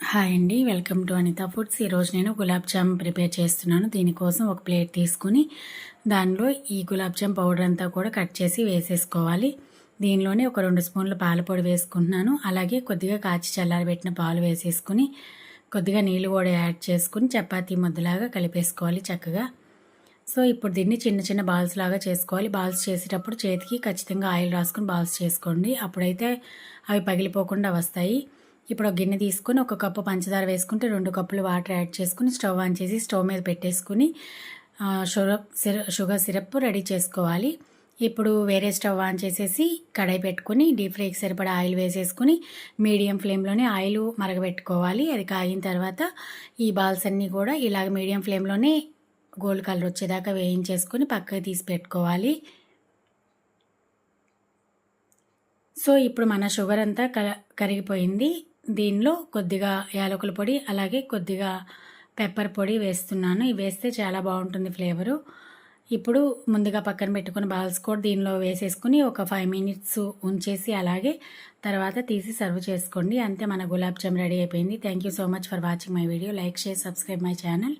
Hi అండి, welcome to Anita foods. ఈరోజు నేను గులాబ్ జామ్ ప్రిపేర్ చేస్తున్నాను. దీనికోసం ఒక ప్లేట్ తీసుకుని దానిలో ఈ గులాబ్ జామ్ పౌడర్ అంతా కూడా కట్ చేసి వేసేసుకోవాలి. దీనిలోనే ఒక 2 స్పూన్ల పాల పొడి వేసుకుంటున్నాను. అలాగే కొద్దిగా కాచి చల్లారబెట్టిన పాలు వేసేసుకుని కొద్దిగా నీళ్ళు కూడా యాడ్ చేసుకుని చపాతీ ముద్దలాగా కలిపేసుకోవాలి చక్కగా. సో ఇప్పుడు దీన్ని చిన్న చిన్న బాల్స్ లాగా చేసుకోవాలి. బాల్స్ చేసేటప్పుడు చేతికి ఖచ్చితంగా ఆయిల్ రాసుకుని బాల్స్ చేసుకోండి. అప్పుడైతే అవి పగిలిపోకుండా వస్తాయి. ఇప్పుడు ఒక గిన్నె తీసుకుని ఒక కప్పు పంచదార వేసుకుంటే 2 కప్పులు వాటర్ యాడ్ చేసుకుని స్టవ్ ఆన్ చేసి స్టవ్ మీద పెట్టేసుకుని షుగర్ సిరప్ రెడీ చేసుకోవాలి. ఇప్పుడు వేరే స్టవ్ ఆన్ చేసేసి కడాయి పెట్టుకుని డీప్ ఫ్రైకి సరిపడా ఆయిల్ వేసేసుకుని మీడియం ఫ్లేమ్లోనే ఆయిల్ మరగబెట్టుకోవాలి. అది కాగిన తర్వాత ఈ బాల్స్ అన్నీ కూడా ఇలాగ మీడియం ఫ్లేమ్లోనే గోల్డ్ కలర్ వచ్చేదాకా వేయించేసుకుని పక్కకి తీసి పెట్టుకోవాలి. సో ఇప్పుడు మన షుగర్ అంతా కరిగిపోయింది. దీనిలో కొద్దిగా యాలకుల పొడి అలాగే కొద్దిగా పెప్పర్ పొడి వేస్తున్నాను. ఇవి వేస్తే చాలా బాగుంటుంది ఫ్లేవరు. ఇప్పుడు ముందుగా పక్కన పెట్టుకున్న బాల్స్ కూడా దీనిలో వేసేసుకుని ఒక 5 మినిట్స్ ఉంచేసి అలాగే తర్వాత తీసి సర్వ్ చేసుకోండి. అంతే, మన గులాబ్ జామ్ రెడీ అయిపోయింది. Thank you so much for watching my video. Like, share, subscribe my channel.